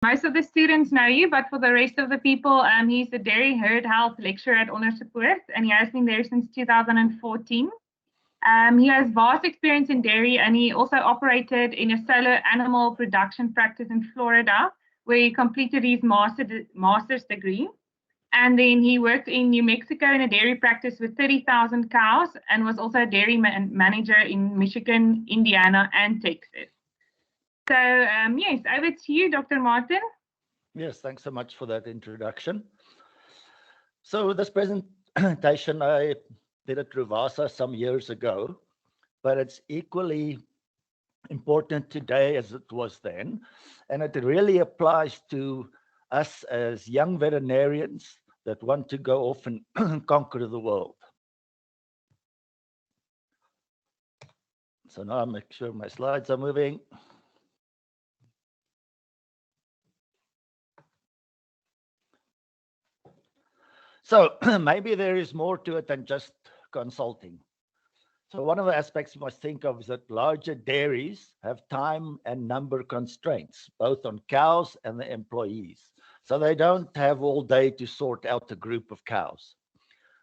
Most of the students know you, but for the rest of the people, he's the dairy herd health lecturer at Onderstepoort, and he has been there since 2014. He has vast experience in dairy, and he also operated in a solo animal production practice in Florida, where he completed his master's degree. And then he worked in New Mexico in a dairy practice with 30,000 cows and was also a dairy manager in Michigan, Indiana, and Texas. So, yes, over to you, Dr. Martin. Yes, thanks so much for that introduction. So this presentation, I did at Ruvasa some years ago, but it's equally important today as it was then. And it really applies to us as young veterinarians that want to go off and conquer the world. So now I'll make sure my slides are moving. So maybe there is more to it than just consulting. So one of the aspects you must think of is that larger dairies have time and number constraints, both on cows and the employees. So they don't have all day to sort out a group of cows.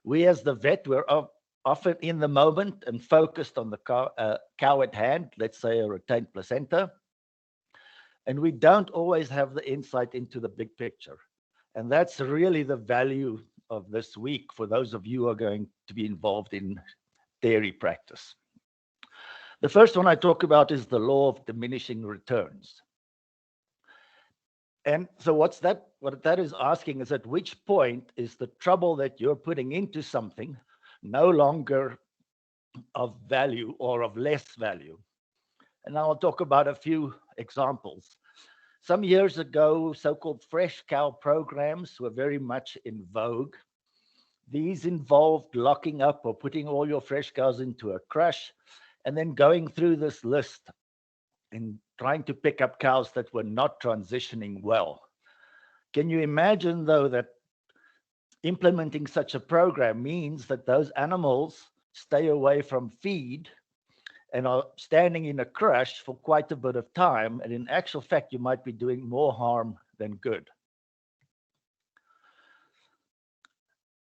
We as the vet, we're often in the moment and focused on the cow at hand, let's say a retained placenta. And we don't always have the insight into the big picture. And that's really the value of this week for those of you who are going to be involved in dairy practice. The first one I talk about is the law of diminishing returns. And so what that is asking is, at which point is the trouble that you're putting into something no longer of value or of less value? And I'll talk about a few examples. Some years ago, so-called fresh cow programs were very much in vogue. These involved locking up or putting all your fresh cows into a crush and then going through this list and trying to pick up cows that were not transitioning well. Can you imagine, though, that implementing such a program means that those animals stay away from feed and are standing in a crush for quite a bit of time, and in actual fact, you might be doing more harm than good.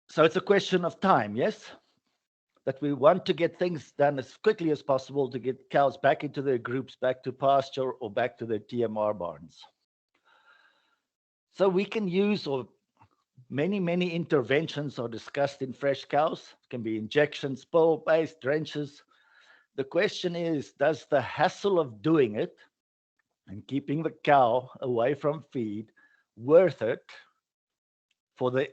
So it's a question of time, yes? That we want to get things done as quickly as possible to get cows back into their groups, back to pasture or back to their TMR barns. So we can use, or many interventions are discussed in fresh cows. It can be injections, pill-based, drenches. The question is, does the hassle of doing it and keeping the cow away from feed worth it for the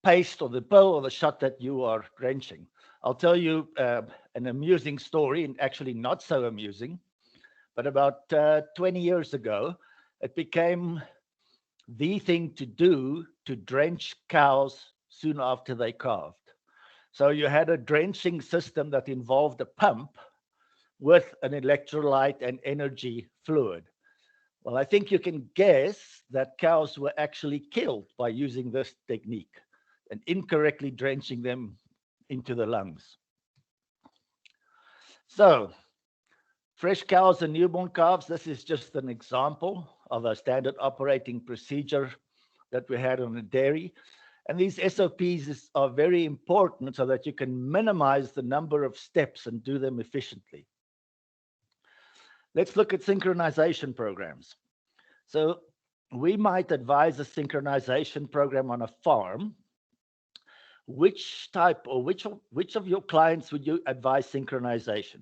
paste or the pill or the shot that you are drenching? I'll tell you an amusing story, and actually not so amusing, but about 20 years ago, it became the thing to do to drench cows soon after they calved. So you had a drenching system that involved a pump with an electrolyte and energy fluid. Well, I think you can guess that cows were actually killed by using this technique and incorrectly drenching them into the lungs. So, fresh cows and newborn calves, this is just an example of a standard operating procedure that we had on a dairy. And these SOPs are very important so that you can minimize the number of steps and do them efficiently. Let's look at synchronization programs. So we might advise a synchronization program on a farm. Which type or which of your clients would you advise synchronization?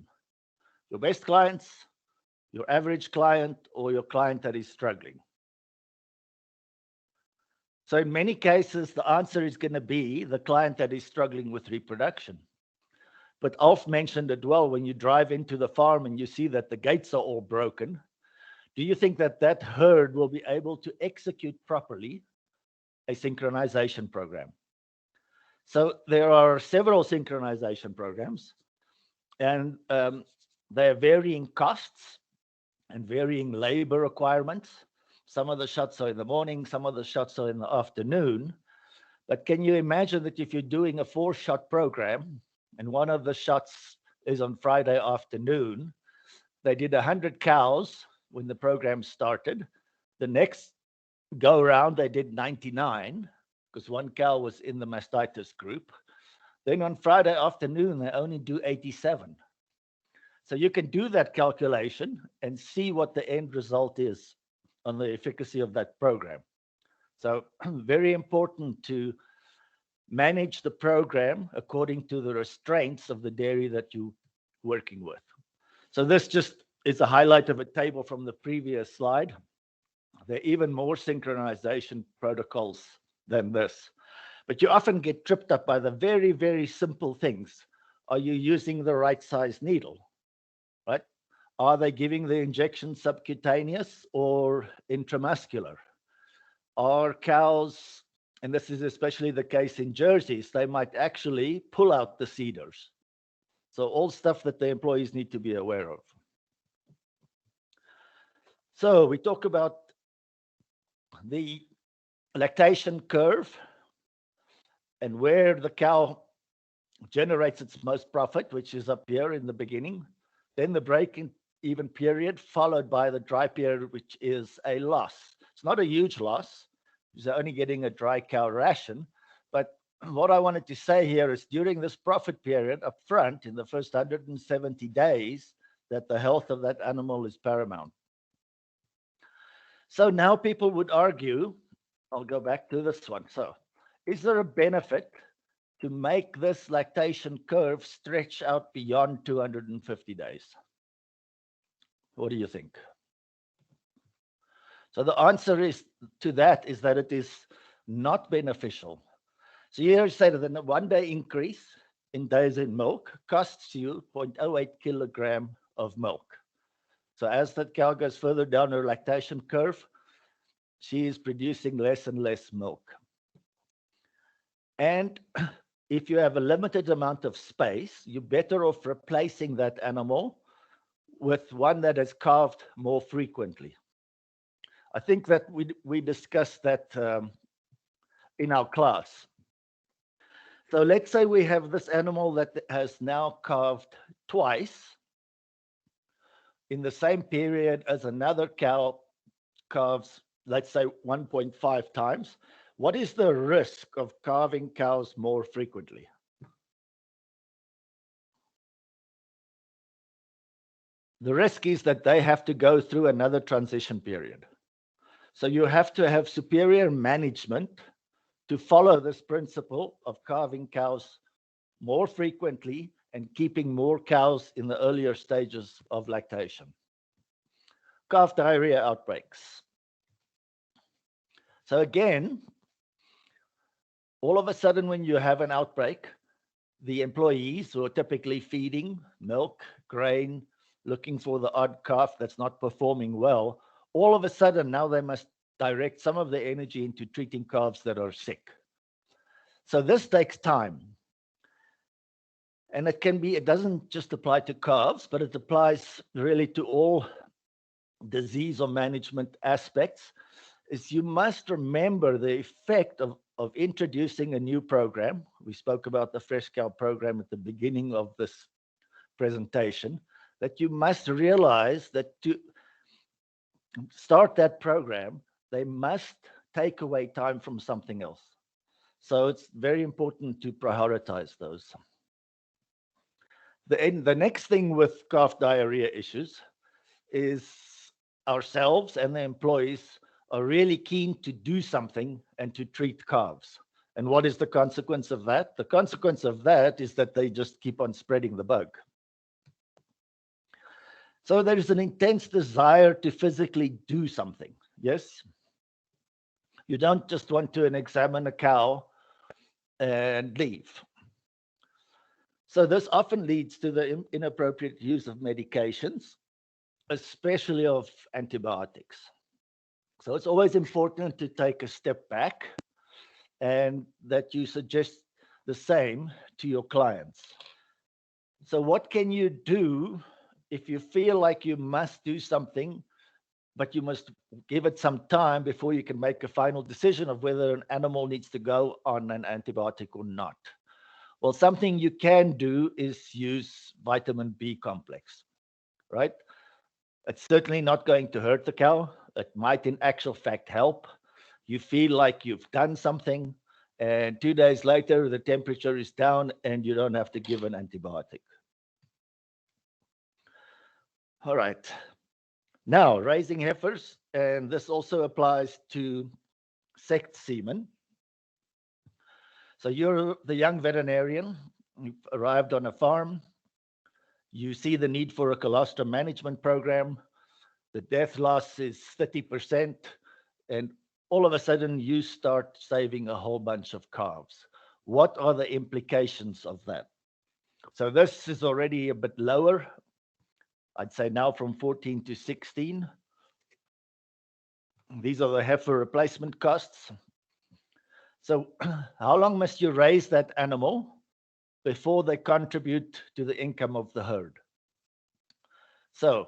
Your best clients, your average client, or your client that is struggling? So in many cases, the answer is going to be the client that is struggling with reproduction. But Alf mentioned it well, when you drive into the farm and you see that the gates are all broken, do you think that that herd will be able to execute properly a synchronization program? So there are several synchronization programs, and they are varying costs and varying labor requirements. Some of the shots are in the morning, some of the shots are in the afternoon. But can you imagine that if you're doing a 4-shot program and one of the shots is on Friday afternoon, they did 100 cows when the program started. The next go around, they did 99 because one cow was in the mastitis group. Then on Friday afternoon, they only do 87. So you can do that calculation and see what the end result is on the efficacy of that program. So very important to manage the program according to the restraints of the dairy that you're working with. So this just is a highlight of a table from the previous slide. There are even more synchronization protocols than this. But you often get tripped up by the very, very simple things. Are you using the right size needle? Right? Are they giving the injection subcutaneous or intramuscular? Are cows, and this is especially the case in jerseys, they might actually pull out the seeders. So all stuff that the employees need to be aware of. So we talk about the lactation curve and where the cow generates its most profit, which is up here in the beginning, then the break-even period, followed by the dry period, which is a loss. It's not a huge loss, because they're only getting a dry cow ration. But what I wanted to say here is during this profit period up front, in the first 170 days, that the health of that animal is paramount. So now people would argue, I'll go back to this one. So is there a benefit to make this lactation curve stretch out beyond 250 days? What do you think? So the answer is to that is that it is not beneficial. So here you say that the 1 day increase in days in milk costs you 0.08 kilogram of milk. So as that cow goes further down her lactation curve, she is producing less and less milk. And if you have a limited amount of space, you're better off replacing that animal with one that is calved more frequently. I think that we discussed that in our class. So let's say we have this animal that has now calved twice in the same period as another cow calves, let's say 1.5 times. What is the risk of calving cows more frequently? The risk is that they have to go through another transition period. So you have to have superior management to follow this principle of calving cows more frequently and keeping more cows in the earlier stages of lactation. Calf diarrhea outbreaks. So again, all of a sudden when you have an outbreak, the employees who are typically feeding milk, grain, looking for the odd calf that's not performing well, all of a sudden now they must direct some of their energy into treating calves that are sick. So this takes time. And it doesn't just apply to calves, but it applies really to all disease or management aspects. Is you must remember the effect of introducing a new program. We spoke about the Fresh Cow program at the beginning of this presentation, that you must realize that to start that program, they must take away time from something else. So it's very important to prioritize those. The next thing with calf diarrhea issues is ourselves and the employees are really keen to do something and to treat calves. And what is the consequence of that? The consequence of that is that they just keep on spreading the bug. So there is an intense desire to physically do something. Yes? You don't just want to examine a cow and leave. So this often leads to the inappropriate use of medications, especially of antibiotics. So it's always important to take a step back and that you suggest the same to your clients. So what can you do if you feel like you must do something, but you must give it some time before you can make a final decision of whether an animal needs to go on an antibiotic or not? Well, something you can do is use vitamin B complex, right? It's certainly not going to hurt the cow. It might, in actual fact, help. You feel like you've done something, and 2 days later, the temperature is down and you don't have to give an antibiotic. All right. Now, raising heifers, and this also applies to sexed semen. So you're the young veterinarian, you've arrived on a farm, you see the need for a colostrum management program, the death loss is 30%, and all of a sudden you start saving a whole bunch of calves. What are the implications of that? So this is already a bit lower. I'd say now from 14 to 16. These are the heifer replacement costs. So how long must you raise that animal before they contribute to the income of the herd? So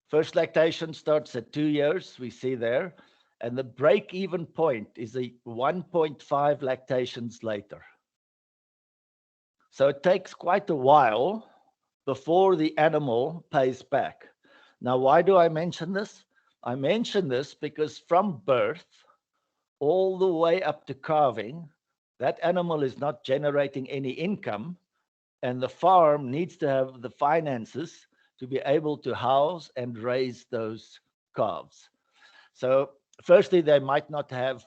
first lactation starts at 2 years, we see there, and the break-even point is a 1.5 lactations later. So it takes quite a while before the animal pays back. Now, why do I mention this? I mention this because from birth all the way up to calving, that animal is not generating any income, and the farm needs to have the finances to be able to house and raise those calves. So, firstly, they might not have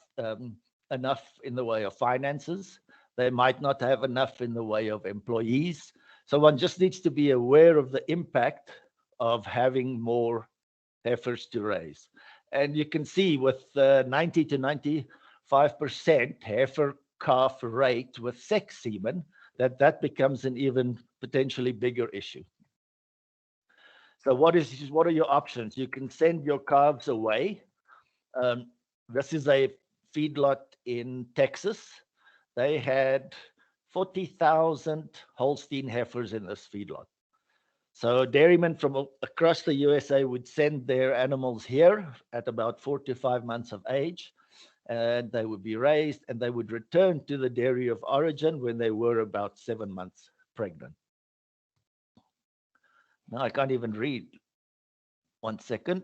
enough in the way of finances. They might not have enough in the way of employees. So, one just needs to be aware of the impact of having more heifers to raise. And you can see with 90 to 95% heifer calf rate with sex semen, that becomes an even potentially bigger issue. So what are your options? You can send your calves away. This is a feedlot in Texas. They had 40,000 Holstein heifers in this feedlot. So dairymen from across the USA would send their animals here at about 4 to 5 months of age, and they would be raised, and they would return to the dairy of origin when they were about 7 months pregnant. Now I can't even read. 1 second.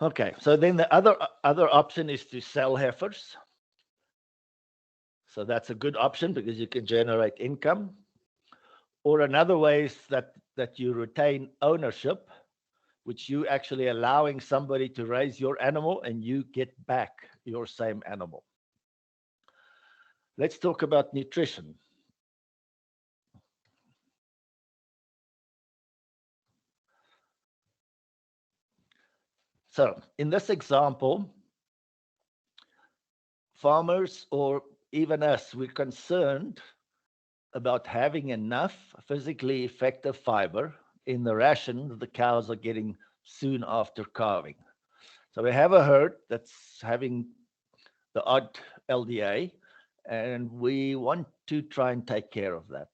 Okay, so then the other option is to sell heifers. So that's a good option because you can generate income. Or another way is that you retain ownership, which you actually allowing somebody to raise your animal and you get back your same animal. Let's talk about nutrition. So in this example, farmers or even us, we're concerned about having enough physically effective fiber in the ration that the cows are getting soon after calving. So we have a herd that's having the odd LDA, and we want to try and take care of that.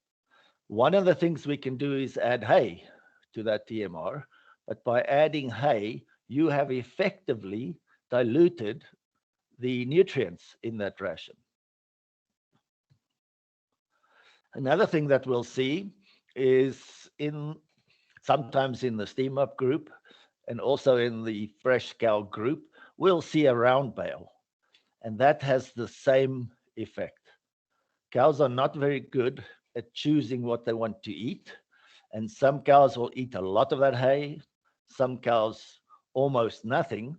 One of the things we can do is add hay to that TMR, but by adding hay, you have effectively diluted the nutrients in that ration. Another thing that we'll see is sometimes in the steam up group and also in the fresh cow group, we'll see a round bale, and that has the same effect. Cows are not very good at choosing what they want to eat, and some cows will eat a lot of that hay, some cows almost nothing,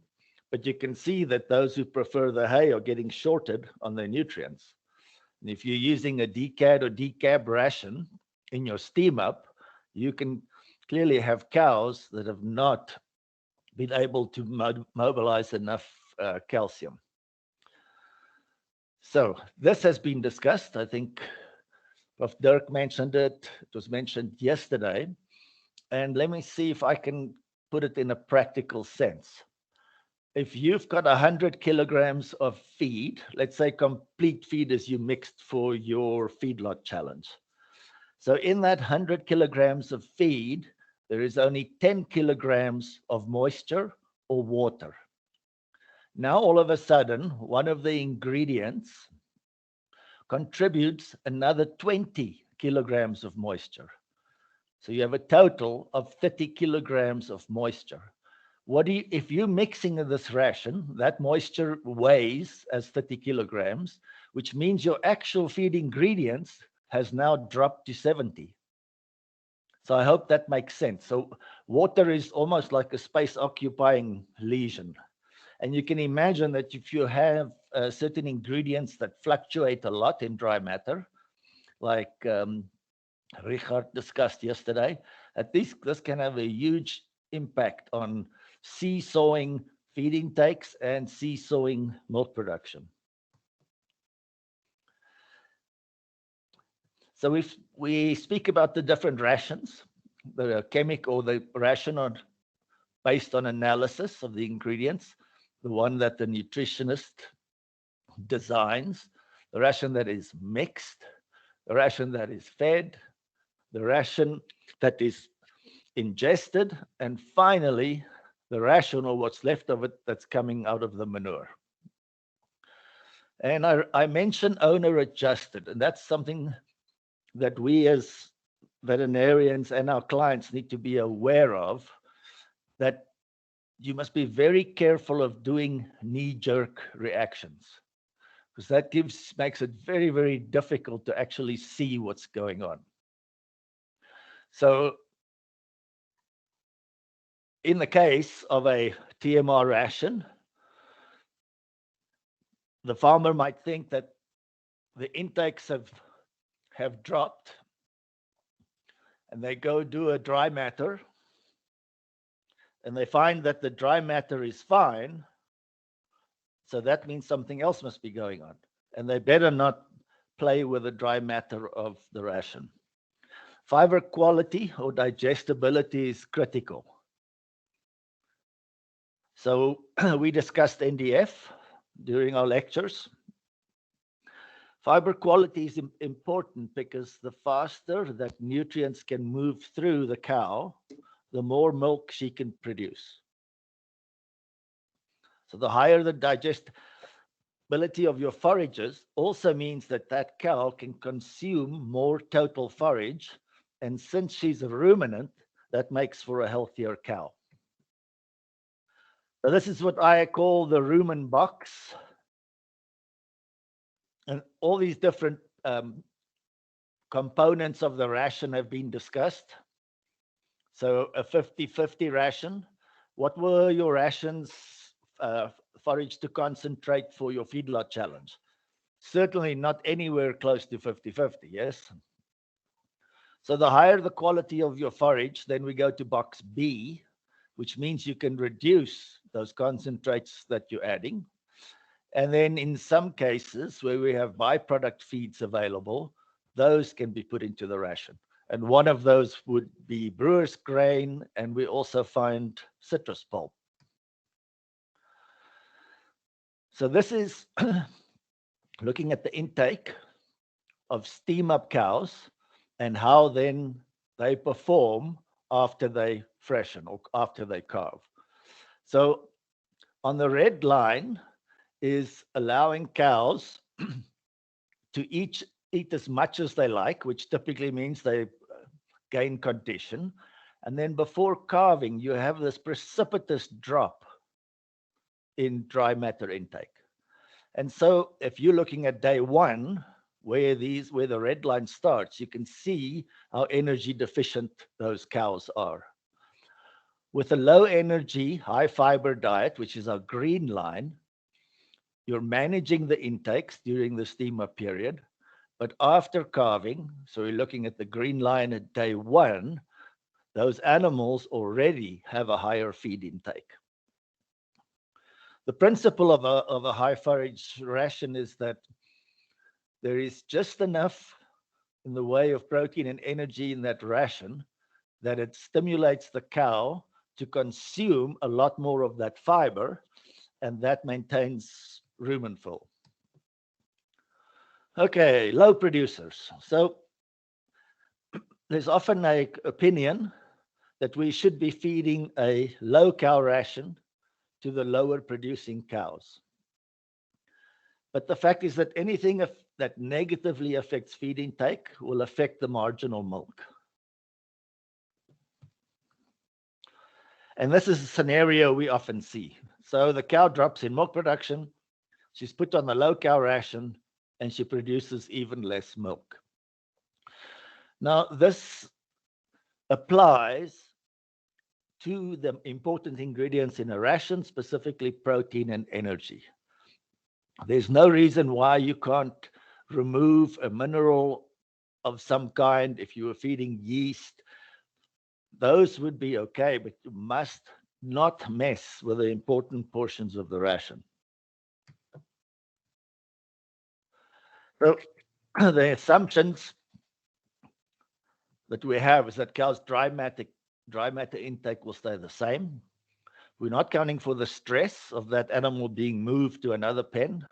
but you can see that those who prefer the hay are getting shorted on their nutrients. And if you're using a decad or decab ration in your steam up, you can clearly have cows that have not been able to mobilize enough calcium. So this has been discussed. I think Prof. Dirk mentioned it. It was mentioned yesterday. And let me see if I can put it in a practical sense. If you've got 100 kilograms of feed, let's say complete feed as you mixed for your feedlot challenge. So in that 100 kilograms of feed, there is only 10 kilograms of moisture or water. Now, all of a sudden, one of the ingredients contributes another 20 kilograms of moisture. So you have a total of 30 kilograms of moisture. If you're mixing this ration, that moisture weighs as 30 kilograms, which means your actual feed ingredients has now dropped to 70. So I hope that makes sense. So water is almost like a space occupying lesion. And you can imagine that if you have certain ingredients that fluctuate a lot in dry matter, like Richard discussed yesterday, this can have a huge impact on seesawing feed intakes and seesawing milk production. So if we speak about the different rations, the chemical or the ration are based on analysis of the ingredients, the one that the nutritionist designs, the ration that is mixed, the ration that is fed, the ration that is ingested, and finally, the ration or what's left of it that's coming out of the manure. And I mentioned owner adjusted, and that's something that we as veterinarians and our clients need to be aware of, that you must be very careful of doing knee-jerk reactions, because that makes it very, very difficult to actually see what's going on. So in the case of a TMR ration, the farmer might think that the intakes have dropped, and they go do a dry matter, and they find that the dry matter is fine. So that means something else must be going on, and they better not play with the dry matter of the ration. Fiber quality or digestibility is critical. So we discussed NDF during our lectures. Fiber quality is important because the faster that nutrients can move through the cow, the more milk she can produce. So the higher the digestibility of your forages also means that that cow can consume more total forage. And since she's a ruminant, that makes for a healthier cow. So this is what I call the rumen box. And all these different components of the ration have been discussed. So a 50-50 ration. What were your rations forage to concentrate for your feedlot challenge? Certainly not anywhere close to 50-50, yes? So the higher the quality of your forage, then we go to box B, which means you can reduce those concentrates that you're adding. And then in some cases where we have byproduct feeds available, those can be put into the ration. And one of those would be brewer's grain, and we also find citrus pulp. So this is looking at the intake of steam-up cows and how then they perform after they freshen or after they calve. So on the red line is allowing cows to eat as much as they like, which typically means they gain condition. And then before calving, you have this precipitous drop in dry matter intake. And so if you're looking at day one, where the red line starts, you can see how energy deficient those cows are. With a low energy, high fiber diet, which is our green line, you're managing the intakes during the steamer period. But after calving, so we're looking at the green line at day one, those animals already have a higher feed intake. The principle of a high forage ration is that there is just enough in the way of protein and energy in that ration that it stimulates the cow to consume a lot more of that fiber, and that maintains rumen fill. Okay, low producers. So there's often an opinion that we should be feeding a low cow ration to the lower producing cows. But the fact is that anything that negatively affects feed intake will affect the marginal milk. And this is a scenario we often see. So the cow drops in milk production, she's put on the low cow ration, and she produces even less milk. Now, this applies to the important ingredients in a ration, specifically protein and energy. There's no reason why you can't remove a mineral of some kind if you were feeding yeast. Those would be okay, but you must not mess with the important portions of the ration. So the assumptions that we have is that cows' dry matter intake will stay the same. We're not counting for the stress of that animal being moved to another pen.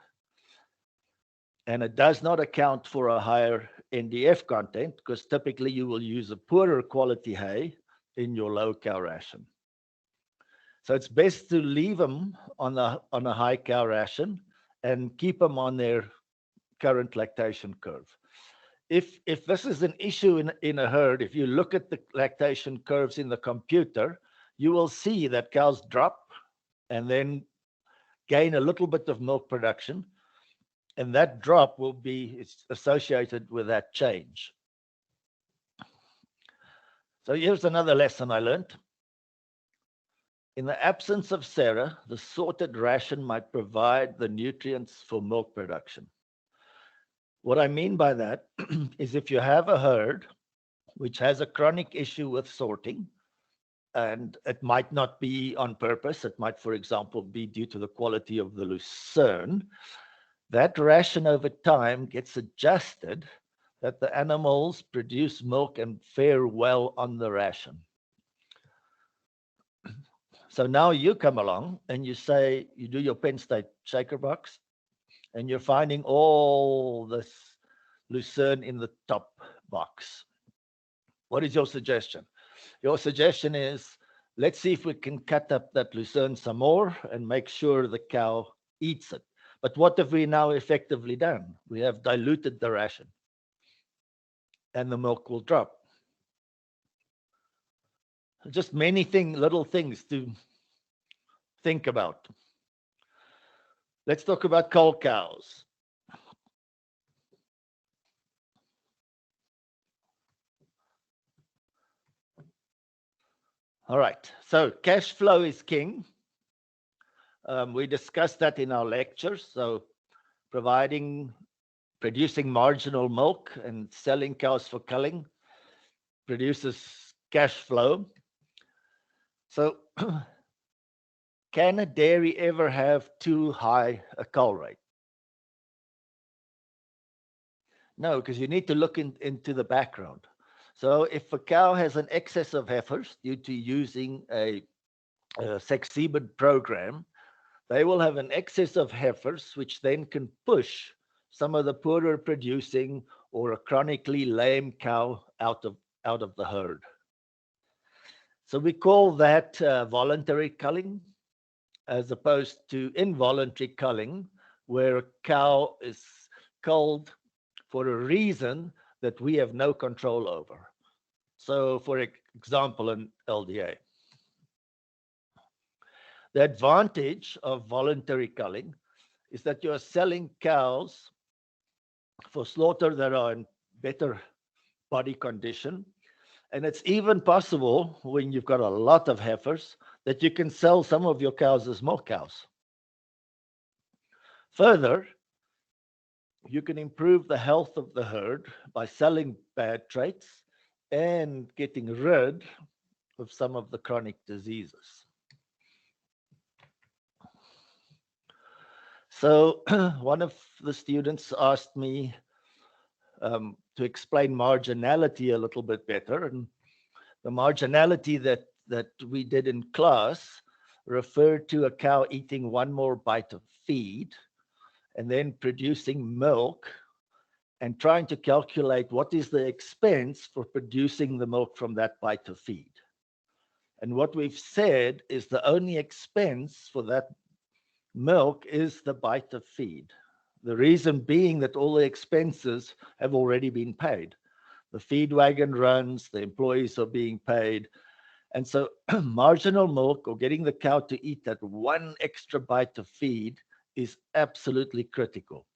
And it does not account for a higher NDF content, because typically you will use a poorer quality hay in your low cow ration. So it's best to leave them on a high cow ration and keep them on their current lactation curve. If this is an issue in a herd, if you look at the lactation curves in the computer, you will see that cows drop and then gain a little bit of milk production, and that drop will be associated with that change. So here's another lesson I learned. In the absence of sera, the sorted ration might provide the nutrients for milk production. What I mean by that is if you have a herd which has a chronic issue with sorting, and it might not be on purpose, it might, for example, be due to the quality of the lucerne, that ration over time gets adjusted that the animals produce milk and fare well on the ration. So now you come along and you say, you do your Penn State shaker box, and you're finding all this lucerne in the top box. What is your suggestion? Your suggestion is, let's see if we can cut up that lucerne some more and make sure the cow eats it. But what have we now effectively done? We have diluted the ration, and the milk will drop. Just many little things to think about. Let's talk about cull cows. All right, so cash flow is king. We discussed that in our lectures. So producing marginal milk and selling cows for culling produces cash flow. So can a dairy ever have too high a cull rate? No, because you need to look into the background. So if a cow has an excess of heifers due to using a sex semen program, they will have an excess of heifers, which then can push some of the poorer producing or a chronically lame cow out of the herd. So we call that voluntary culling, as opposed to involuntary culling, where a cow is culled for a reason that we have no control over. So, for example, an LDA. The advantage of voluntary culling is that you are selling cows for slaughter that are in better body condition. And it's even possible, when you've got a lot of heifers, that you can sell some of your cows as milk cows. Further, you can improve the health of the herd by selling bad traits and getting rid of some of the chronic diseases. So one of the students asked me to explain marginality a little bit better. And the marginality that we did in class referred to a cow eating one more bite of feed and then producing milk and trying to calculate what is the expense for producing the milk from that bite of feed. And what we've said is the only expense for that milk is the bite of feed. The reason being that all the expenses have already been paid. The feed wagon runs, the employees are being paid, And so marginal milk or getting the cow to eat that one extra bite of feed is absolutely critical.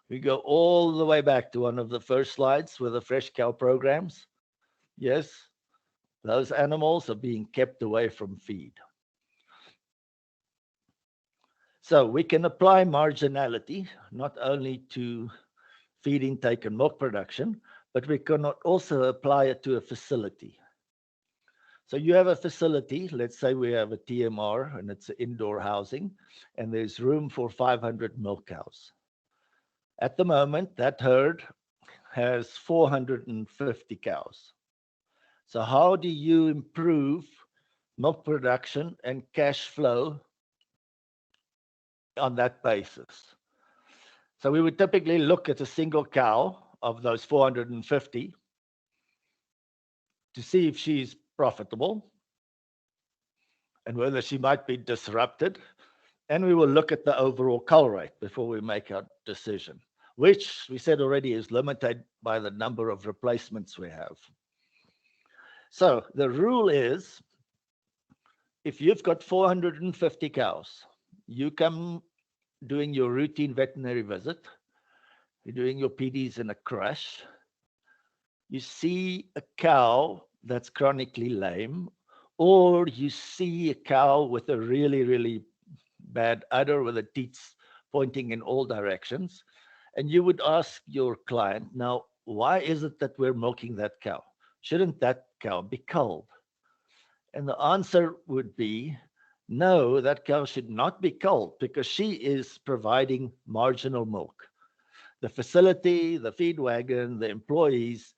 We go all the way back to one of the first slides with the fresh cow programs. Yes, those animals are being kept away from feed. So we can apply marginality not only to feed intake and milk production, but we can also apply it to a facility. So you have a facility, let's say we have a TMR and it's indoor housing, and there's room for 500 milk cows. At the moment, that herd has 450 cows. So how do you improve milk production and cash flow on that basis? So we would typically look at a single cow of those 450 to see if she's profitable and whether she might be disrupted. And we will look at the overall cull rate before we make our decision, which we said already is limited by the number of replacements we have. So the rule is, if you've got 450 cows, you come doing your routine veterinary visit, you're doing your PDs in a crush, you see a cow that's chronically lame, or you see a cow with a really, really bad udder with the teats pointing in all directions, and you would ask your client, now, why is it that we're milking that cow? Shouldn't that cow be culled? And the answer would be, no, that cow should not be culled because she is providing marginal milk. The facility, the feed wagon, the employees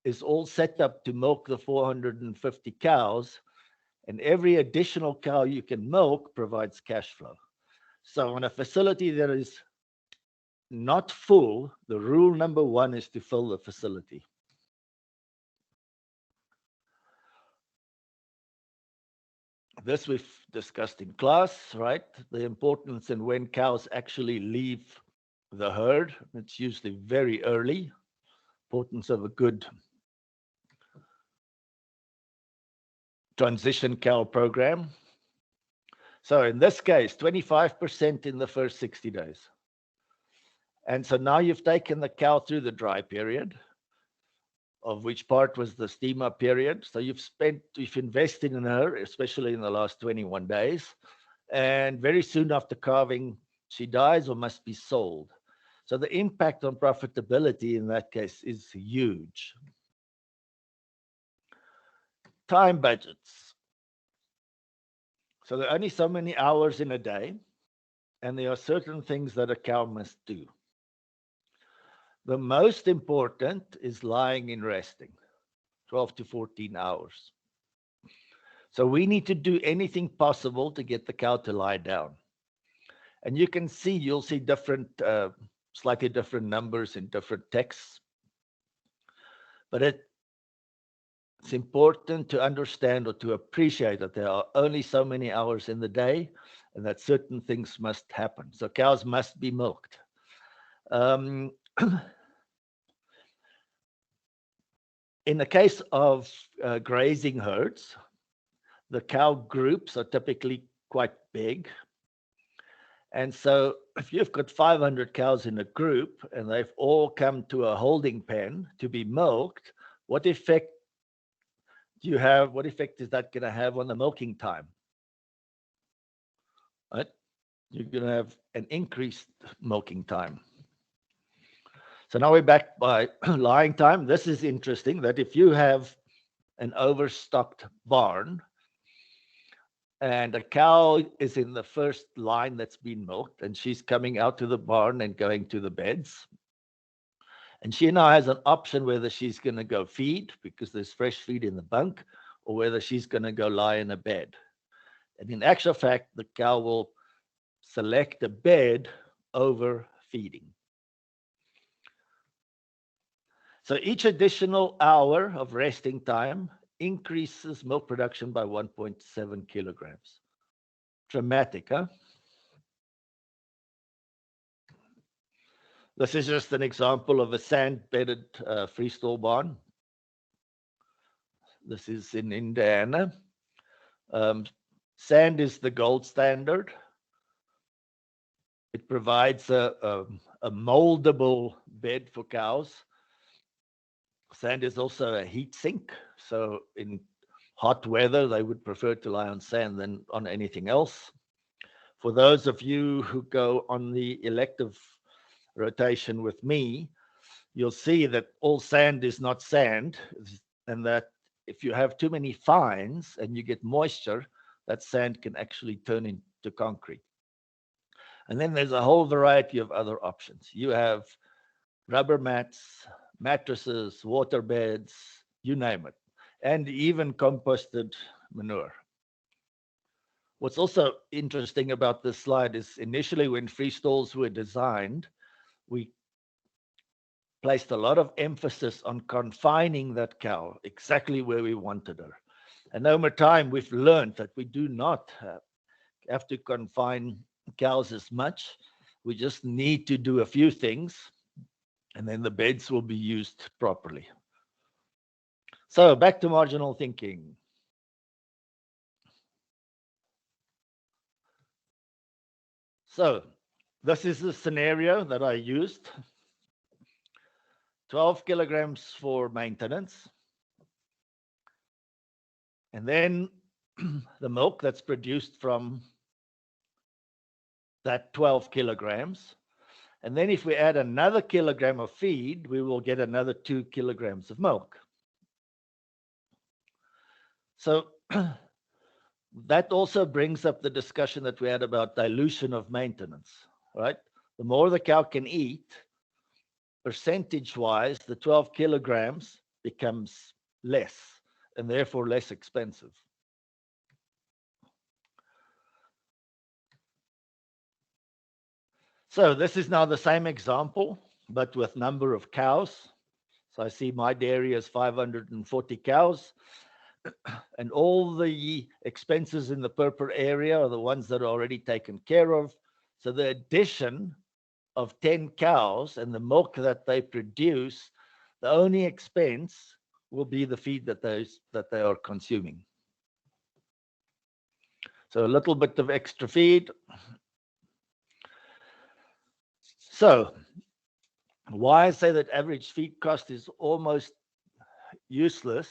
is all set up to milk the 450 cows, and every additional cow you can milk provides cash flow. So on a facility that is not full, the rule number one is to fill the facility. This we've discussed in class, right? The importance and when cows actually leave the herd. It's usually very early. Importance of a good transition cow program. So in this case, 25% in the first 60 days. And so now you've taken the cow through the dry period, of which part was the steam up period. So you've invested in her, especially in the last 21 days. And very soon after calving, she dies or must be sold. So the impact on profitability in that case is huge. Time budgets. So there are only so many hours in a day, and there are certain things that a cow must do. The most important is lying and resting, 12 to 14 hours. So we need to do anything possible to get the cow to lie down. And you can see, you'll see different, slightly different numbers in different texts. But it's important to understand or to appreciate that there are only so many hours in the day and that certain things must happen. So cows must be milked. In the case of grazing herds, the cow groups are typically quite big. And so if you've got 500 cows in a group and they've all come to a holding pen to be milked, what effect do you have? What effect is that going to have on the milking time? Right? You're going to have an increased milking time. So now we're back by lying time. This is interesting that if you have an overstocked barn and a cow is in the first line that's been milked and she's coming out to the barn and going to the beds, and she now has an option whether she's going to go feed because there's fresh feed in the bunk or whether she's going to go lie in a bed. And in actual fact, the cow will select a bed over feeding. So each additional hour of resting time increases milk production by 1.7 kilograms. Dramatic, huh? This is just an example of a sand-bedded freestall barn. This is in Indiana. Sand is the gold standard. It provides a moldable bed for cows. Sand is also a heat sink. So in hot weather, they would prefer to lie on sand than on anything else. For those of you who go on the elective rotation with me, you'll see that all sand is not sand, and that if you have too many fines and you get moisture, that sand can actually turn into concrete. And then there's a whole variety of other options. You have rubber mats, mattresses, water beds, you name it, and even composted manure. What's also interesting about this slide is initially when free stalls were designed, we placed a lot of emphasis on confining that cow exactly where we wanted her. And over time, we've learned that we do not have to confine cows as much. We just need to do a few things, and then the beds will be used properly. So back to marginal thinking. So this is the scenario that I used. 12 kilograms for maintenance. And then the milk that's produced from that 12 kilograms. And then if we add another kilogram of feed, we will get another 2 kilograms of milk. So that also brings up the discussion that we had about dilution of maintenance, right? The more the cow can eat, percentage-wise, the 12 kilograms becomes less and therefore less expensive. So this is now the same example, but with number of cows. So I see my dairy has 540 cows, and all the expenses in the purple area are the ones that are already taken care of. So the addition of 10 cows and the milk that they produce, the only expense will be the feed that they are consuming. So a little bit of extra feed. So why I say that average feed cost is almost useless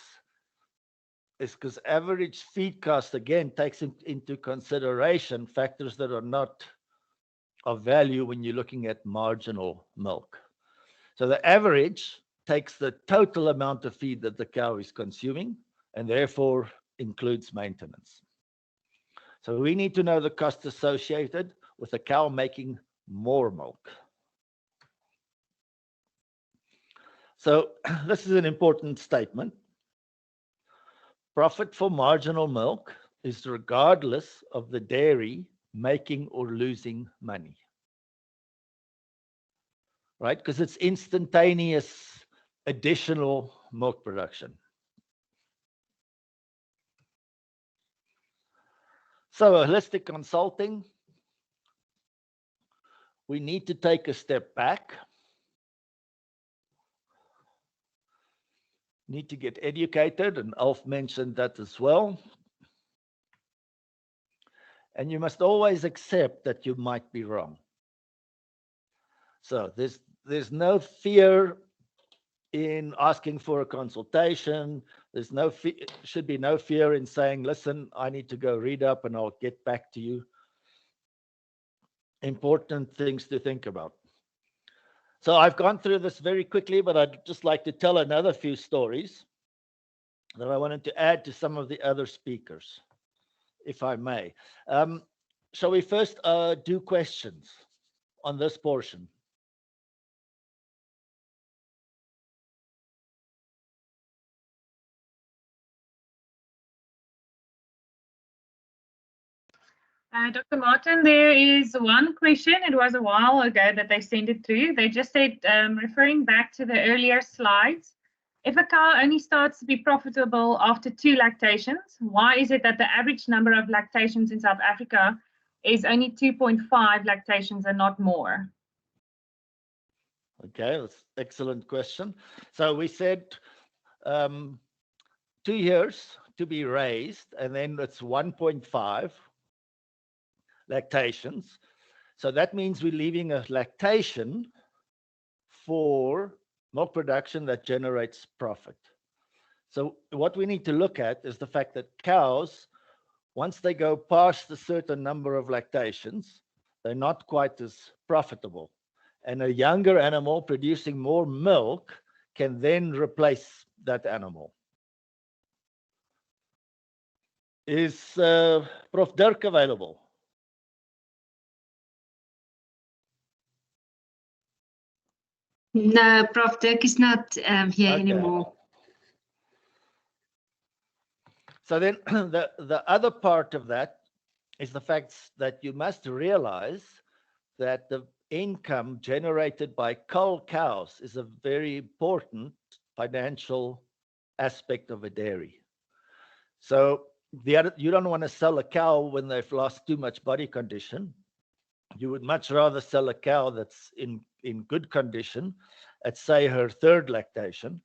is because average feed cost, again, takes into consideration factors that are not of value when you're looking at marginal milk. So the average takes the total amount of feed that the cow is consuming and therefore includes maintenance. So we need to know the cost associated with a cow making more milk. So this is an important statement. Profit for marginal milk is regardless of the dairy making or losing money, right? Because it's instantaneous additional milk production. So holistic consulting, we need to take a step back. Need to get educated, and Alf mentioned that as well. And you must always accept that you might be wrong. So there's no fear in asking for a consultation. There's should be no fear in saying, listen, I need to go read up and I'll get back to you. Important things to think about. So I've gone through this very quickly, but I'd just like to tell another few stories that I wanted to add to some of the other speakers, if I may. Shall we first do questions on this portion? Dr. Martin, there is one question. It was a while ago that they sent it through. They just said, referring back to the earlier slides, if a cow only starts to be profitable after 2 lactations, why is it that the average number of lactations in South Africa is only 2.5 lactations and not more? Okay, that's an excellent question. So we said 2 years to be raised, and then it's 1.5 lactations. So that means we're leaving a lactation for milk production that generates profit. So what we need to look at is the fact that cows, once they go past a certain number of lactations, they're not quite as profitable. And a younger animal producing more milk can then replace that animal. Is Prof. Dirk available? No, Prof. Dirk is not here anymore. So then the other part of that is the fact that you must realize that the income generated by cull cows is a very important financial aspect of a dairy. So you don't want to sell a cow when they've lost too much body condition. You would much rather sell a cow that's in good condition at, say, her third lactation.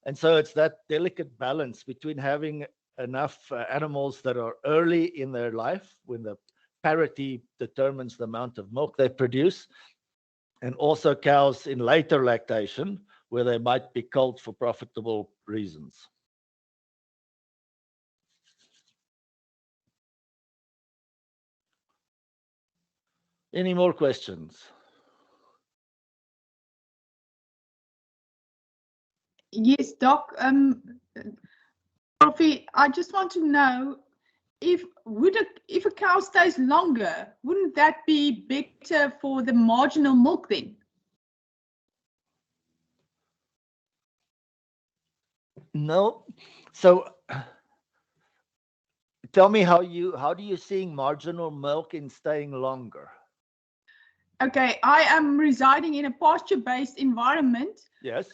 And so it's that delicate balance between having enough animals that are early in their life, when the parity determines the amount of milk they produce, and also cows in later lactation, where they might be culled for profitable reasons. Any more questions? Yes, Doc. Profi, I just want to know if a cow stays longer, wouldn't that be better for the marginal milk then? No. So tell me how do you seeing marginal milk in staying longer? Okay, I am residing in a pasture-based environment. Yes.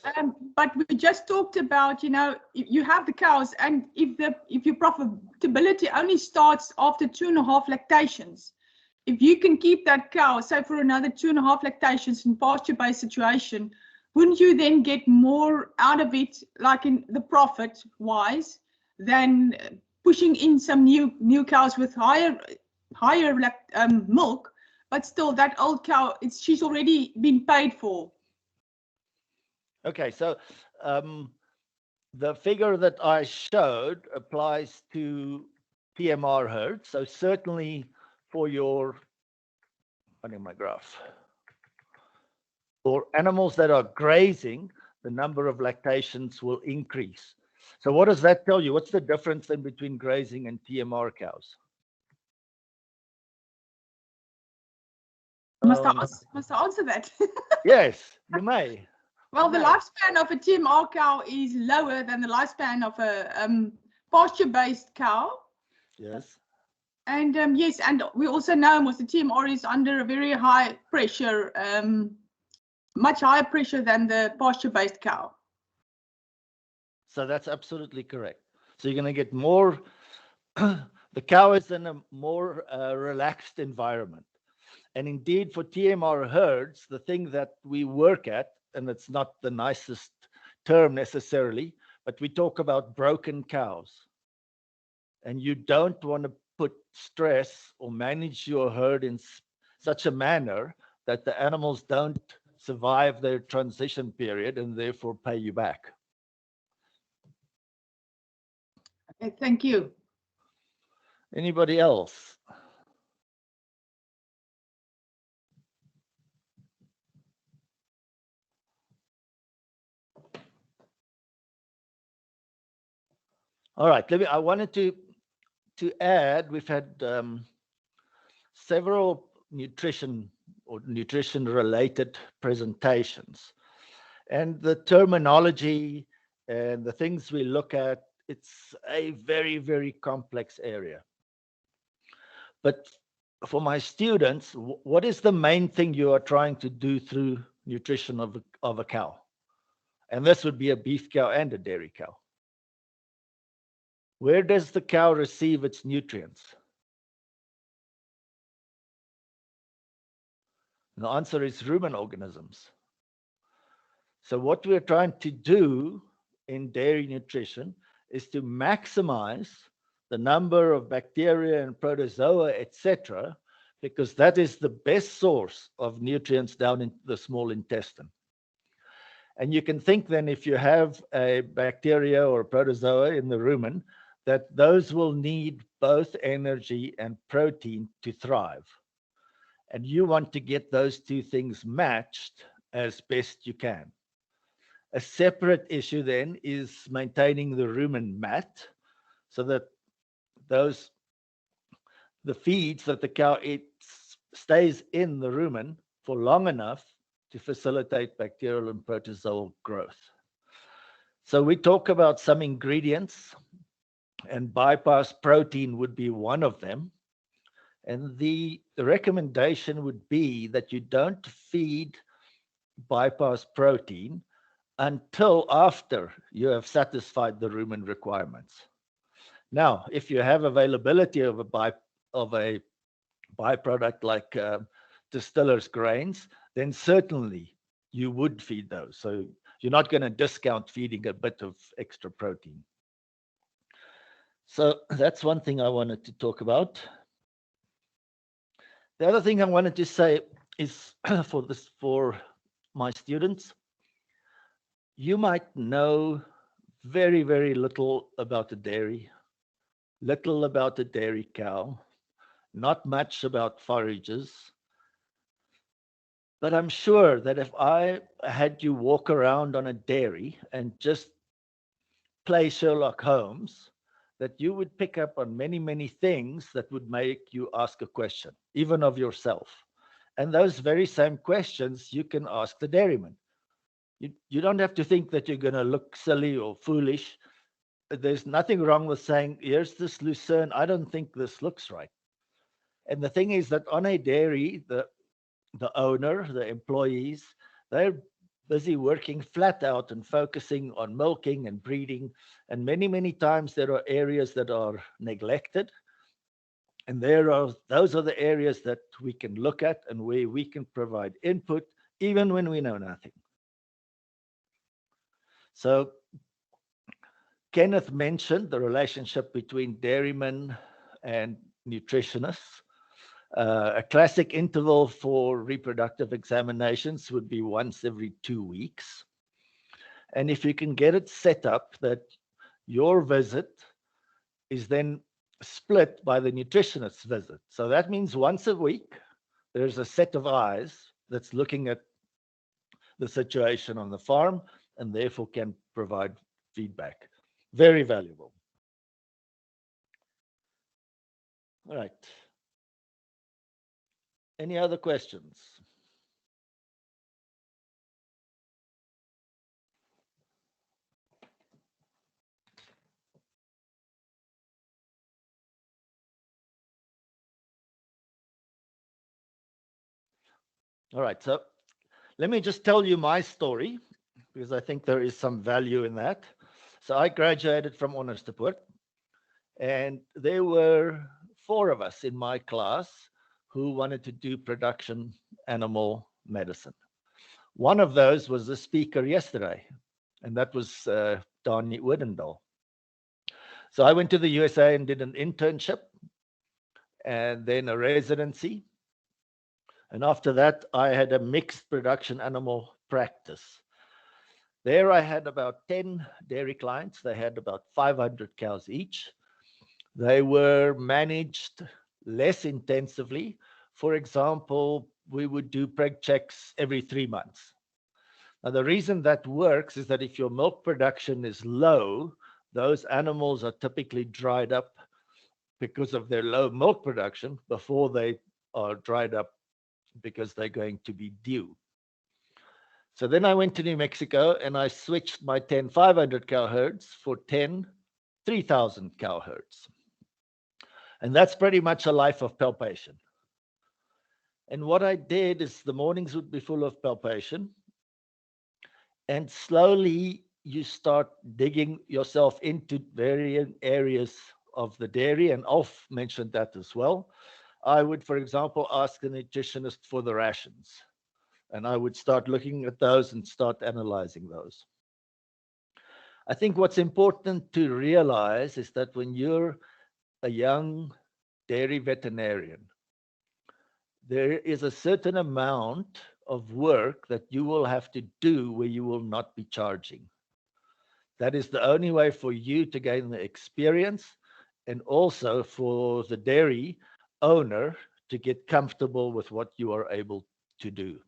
But we just talked about, you have the cows, and if your profitability only starts after 2.5 lactations, if you can keep that cow, say for another 2.5 lactations in pasture-based situation, wouldn't you then get more out of it, like in the profit-wise, than pushing in some new cows with higher milk? But still, that old cow, she's already been paid for. Okay, so the figure that I showed applies to TMR herds. So certainly for your, finding my graph, for animals that are grazing, the number of lactations will increase. So what does that tell you? What's the difference then between grazing and TMR cows? Must I answer that? Yes, you may. Well, the lifespan of a TMR cow is lower than the lifespan of a pasture-based cow. Yes. And yes, and we also know most the TMR is under a very high pressure, much higher pressure than the pasture-based cow. So that's absolutely correct. So you're going to get more, the cow is in a more relaxed environment. And indeed, for TMR herds, the thing that we work at, and it's not the nicest term necessarily, but we talk about broken cows. And you don't want to put stress or manage your herd in such a manner that the animals don't survive their transition period and therefore pay you back. Okay, thank you. Anybody else? All right, I wanted to add, we've had several nutrition related presentations, and the terminology and the things we look at, it's a very, very complex area. But for my students, what is the main thing you are trying to do through nutrition of a cow? And this would be a beef cow and a dairy cow. Where does the cow receive its nutrients? And the answer is rumen organisms. So what we're trying to do in dairy nutrition is to maximize the number of bacteria and protozoa, etc., because that is the best source of nutrients down in the small intestine. And you can think then, if you have a bacteria or a protozoa in the rumen, that those will need both energy and protein to thrive. And you want to get those two things matched as best you can. A separate issue then is maintaining the rumen mat, so that the feeds that the cow eats stays in the rumen for long enough to facilitate bacterial and protozoal growth. So we talk about some ingredients, and bypass protein would be one of them. And the recommendation would be that you don't feed bypass protein until after you have satisfied the rumen requirements. Now, if you have availability of a byproduct like distillers grains, then certainly you would feed those. So you're not going to discount feeding a bit of extra protein. So that's one thing I wanted to talk about. The other thing I wanted to say is for my students, you might know very, very little about the dairy, little about the dairy cow, not much about forages. But I'm sure that if I had you walk around on a dairy and just play Sherlock Holmes, that you would pick up on many, many things that would make you ask a question, even of yourself. And those very same questions you can ask the dairyman. You don't have to think that you're going to look silly or foolish. There's nothing wrong with saying, here's this lucerne, I don't think this looks right. And the thing is that on a dairy, the owner, the employees, they're busy working flat out and focusing on milking and breeding. And many, many times there are areas that are neglected. And those are the areas that we can look at and where we can provide input, even when we know nothing. So Kenneth mentioned the relationship between dairymen and nutritionists. A classic interval for reproductive examinations would be once every 2 weeks. And if you can get it set up that your visit is then split by the nutritionist's visit. So that means once a week, there's a set of eyes that's looking at the situation on the farm and therefore can provide feedback. Very valuable. All right. Any other questions? All right, so let me just tell you my story, because I think there is some value in that. So I graduated from Onderstepoort, and there were 4 of us in my class who wanted to do production animal medicine. One of those was the speaker yesterday, and that was Dani Odendaal. So I went to the USA and did an internship and then a residency. And after that, I had a mixed production animal practice. There I had about 10 dairy clients. They had about 500 cows each. They were managed less intensively. For example, we would do preg checks every 3 months. Now, the reason that works is that if your milk production is low, those animals are typically dried up because of their low milk production before they are dried up because they're going to be due. So then I went to New Mexico and I switched my 10 500 cow herds for 10 3,000 cow herds. And that's pretty much a life of palpation. And what I did is the mornings would be full of palpation. And slowly you start digging yourself into various areas of the dairy. And Alf mentioned that as well. I would, for example, ask the nutritionist for the rations. And I would start looking at those and start analyzing those. I think what's important to realize is that when you're a young dairy veterinarian, there is a certain amount of work that you will have to do where you will not be charging. That is the only way for you to gain the experience and also for the dairy owner to get comfortable with what you are able to do.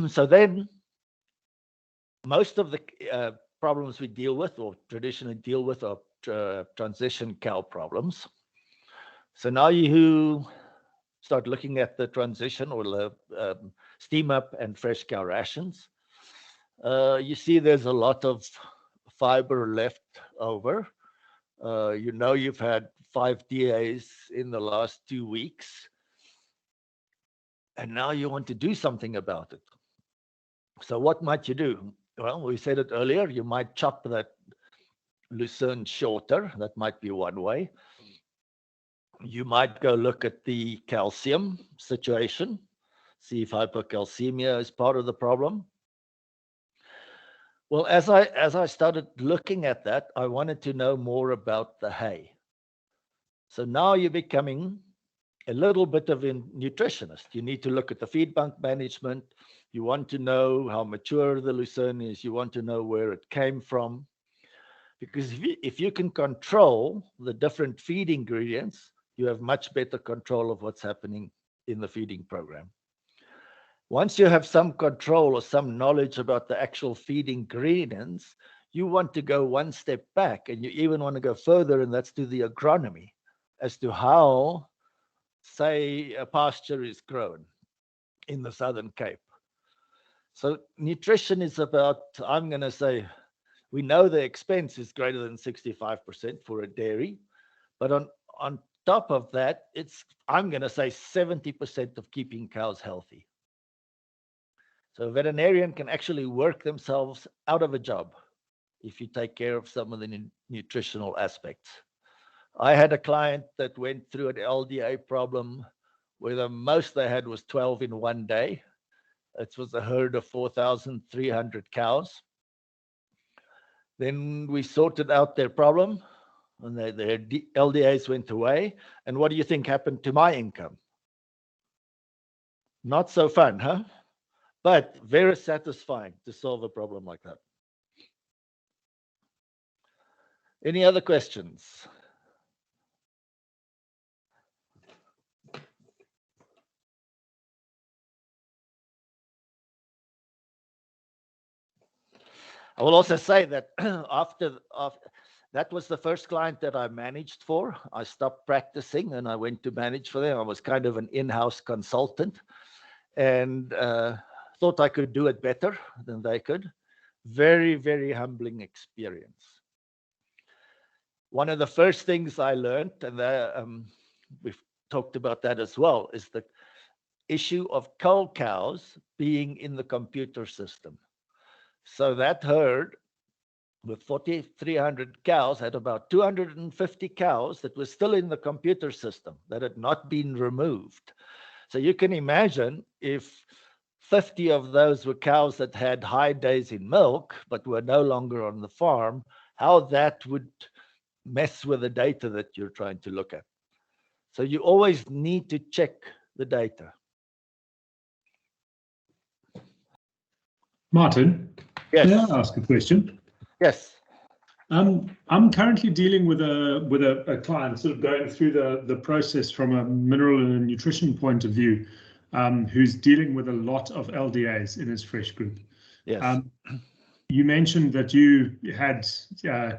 So then most of the problems we deal with or traditionally deal with are transition cow problems. So now you start looking at the transition or the steam up and fresh cow rations. You see there's a lot of fiber left over. You know you've had 5 DAs in the last 2 weeks. And now you want to do something about it. So what might you do? Well, we said it earlier, you might chop that lucerne shorter. That might be one way. You might go look at the calcium situation, see if hypocalcemia is part of the problem. Well, as I started looking at that, I wanted to know more about the hay. So now you're becoming a little bit of a nutritionist. You need to look at the feed bank management. You want to know how mature the lucerne is. You want to know where it came from. Because if you can control the different feed ingredients, you have much better control of what's happening in the feeding program. Once you have some control or some knowledge about the actual feed ingredients, you want to go one step back, and you even want to go further, and that's to the agronomy as to how, say, a pasture is grown in the Southern Cape. So nutrition is about, I'm going to say, we know the expense is greater than 65% for a dairy, but on top of that, it's, I'm going to say 70% of keeping cows healthy. So a veterinarian can actually work themselves out of a job if you take care of some of the nutritional aspects. I had a client that went through an LDA problem where the most they had was 12 in one day. It was a herd of 4,300 cows. Then we sorted out their problem and their LDAs went away. And what do you think happened to my income? Not so fun, huh? But very satisfying to solve a problem like that. Any other questions? I will also say that after that was the first client that I managed for. I stopped practicing and I went to manage for them. I was kind of an in-house consultant and thought I could do it better than they could. Very, very humbling experience. One of the first things I learned, and we've talked about that as well, is the issue of cull cows being in the computer system. So that herd with 4,300 cows had about 250 cows that were still in the computer system that had not been removed. So you can imagine if 50 of those were cows that had high days in milk, but were no longer on the farm, how that would mess with the data that you're trying to look at. So you always need to check the data. Martin, yes. May I ask a question? Yes. I'm currently dealing with a client, sort of going through the process from a mineral and a nutrition point of view, who's dealing with a lot of LDAs in his fresh group. Yes. You mentioned that you had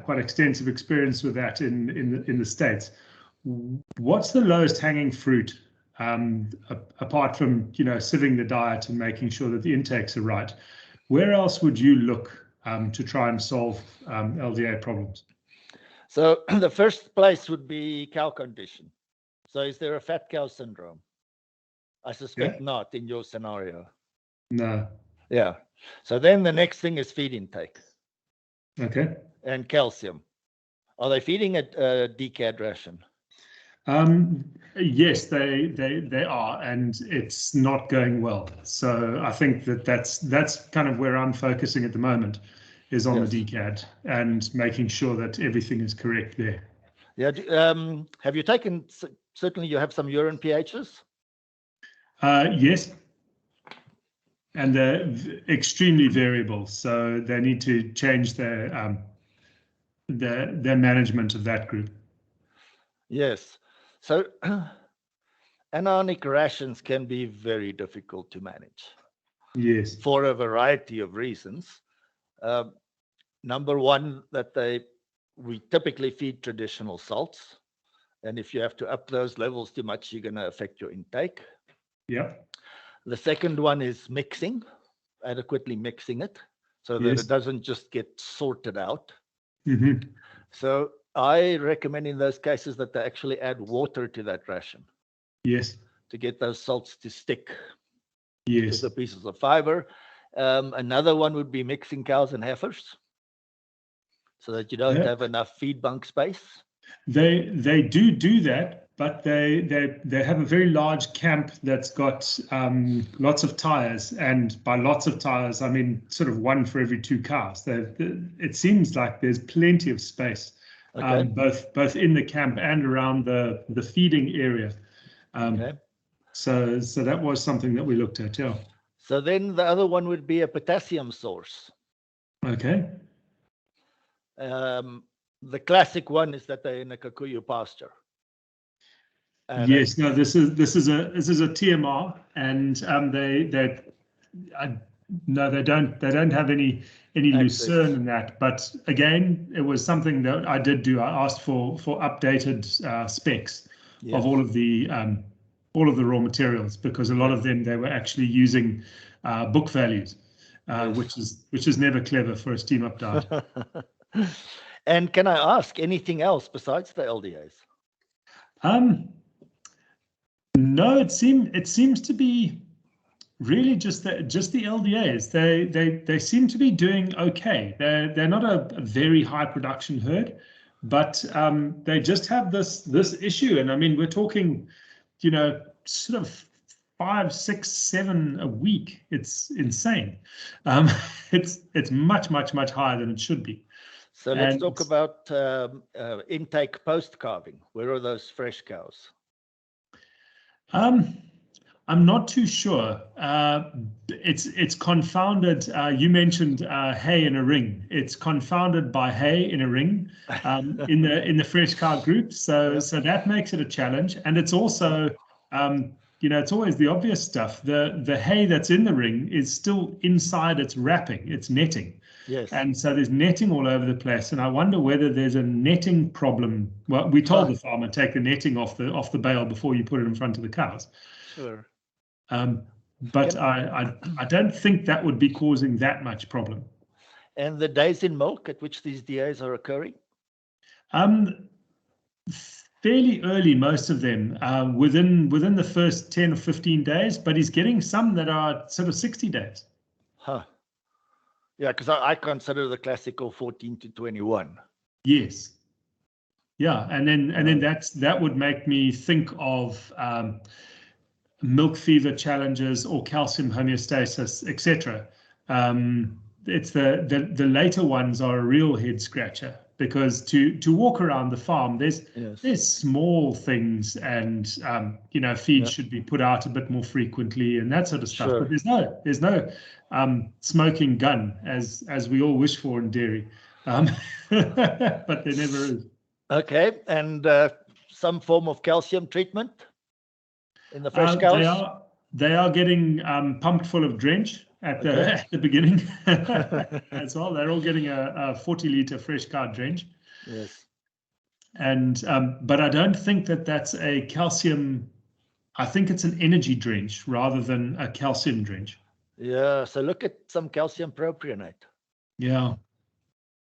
quite extensive experience with that in the States. What's the lowest hanging fruit, apart from sieving the diet and making sure that the intakes are right? Where else would you look to try and solve LDA problems? So the first place would be cow condition. So is there a fat cow syndrome? I suspect not in your scenario. No. Yeah. So then the next thing is feed intake. Okay. And calcium. Are they feeding a decad ration? Yes, they are, and it's not going well. So I think that's kind of where I'm focusing at the moment, is on Yes. the DCAD and making sure that everything is correct there. Yeah. Have you taken, certainly you have some urine pHs? Yes. And they're extremely variable, so they need to change their management of that group. Yes. So anionic rations can be very difficult to manage Yes. for a variety of reasons. Number one, that we typically feed traditional salts. And if you have to up those levels too much, you're going to affect your intake. Yeah. The second one is mixing, adequately mixing it so that Yes. it doesn't just get sorted out. Mm-hmm. So I recommend in those cases that they actually add water to that ration Yes. to get those salts to stick to Yes. the pieces of fiber. Another one would be mixing cows and heifers so that you don't Yeah. have enough feed bunk space. They do that, but they have a very large camp that's got lots of tires, and by lots of tires I mean sort of one for every 2 cows. It seems like there's plenty of space, Okay. both in the camp and around the feeding area. Okay. So that was something that we looked at. Yeah. So then the other one would be a potassium source. Okay. The classic one is that they're in a Kikuyu pasture. And Yes. No. This is a TMR, and no, they don't have any lucerne in that. But again, it was something that I did do. I asked for updated specs yes. of all of the raw materials, because a lot of them they were actually using book values, Yes. which is never clever for a steam up diet. And can I ask anything else besides the LDAs? No, it seems to be really just the LDAs. They seem to be doing okay. They're not a very high production herd, but they just have this issue. And I mean, we're talking, sort of 5, 6, 7 a week. It's insane. It's much higher than it should be. So let's talk about intake post calving. Where are those fresh cows? I'm not too sure. It's confounded. You mentioned hay in a ring. It's confounded by hay in a ring in the fresh cow group. So that makes it a challenge. And it's also, it's always the obvious stuff. The hay that's in the ring is still inside its wrapping, its netting. Yes. And so there's netting all over the place, and I wonder whether there's a netting problem. Well, we told the farmer, take the netting off the bale before you put it in front of the cows. Sure. But I don't think that would be causing that much problem. And the days in milk at which these DAs are occurring? Fairly early, most of them, within the first 10 or 15 days, but he's getting some that are sort of 60 days. Huh. Yeah, because I consider the classical 14 to 21. Yes. Yeah, and then that would make me think of milk fever challenges or calcium homeostasis, etc. It's the later ones are a real head scratcher, because to walk around the farm, there's small things, and feed should be put out a bit more frequently and that sort of stuff. Sure. But there's no smoking gun as we all wish for in dairy, but there never is. Okay, and some form of calcium treatment in the fresh cows? They are getting pumped full of drench at the beginning as well. They're all getting a 40-liter fresh cow drench. Yes. And but I don't think that's a calcium. I think it's an energy drench rather than a calcium drench. Yeah. So look at some calcium propionate. Yeah.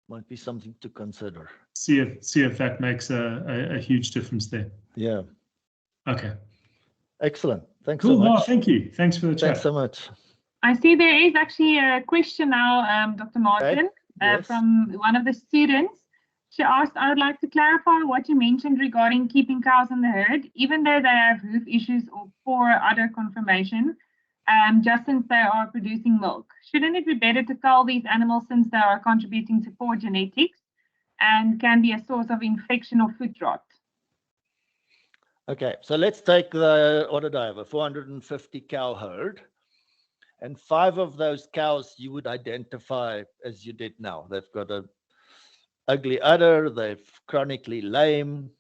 Might be something to consider. See if that makes a huge difference there. Yeah. Okay. Excellent. Thanks Cool. so much. No, thank you. Thanks for the chat. Thanks so much. I see there is actually a question now, Dr. Martin, Yes. from one of the students. She asked, I would like to clarify what you mentioned regarding keeping cows in the herd, even though they have hoof issues or poor udder conformation. just since they are producing milk. Shouldn't it be better to cull these animals since they are contributing to poor genetics and can be a source of infection or foot rot? Okay, so let's take the, what did I have, a 450 cow herd, and 5 of those cows you would identify as you did now. They've got a ugly udder, they're chronically lame,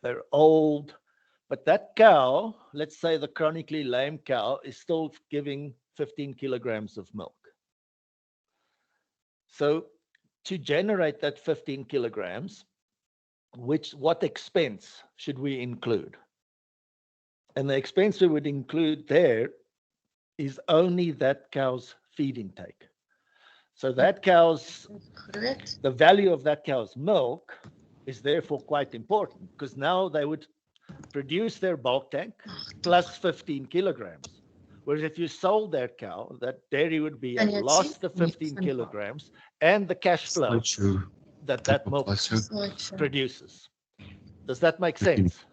they're old, but that cow, let's say the chronically lame cow, is still giving 15 kilograms of milk. So to generate that 15 kilograms, what expense should we include? And the expense we would include there is only that cow's feed intake. So that cow's, the value of that cow's milk is therefore quite important, because now they would produce their bulk tank plus 15 kilograms. Whereas if you sold that cow, that dairy would be at lost the 15 kilograms and the cash flow that milk produces. Does that make sense?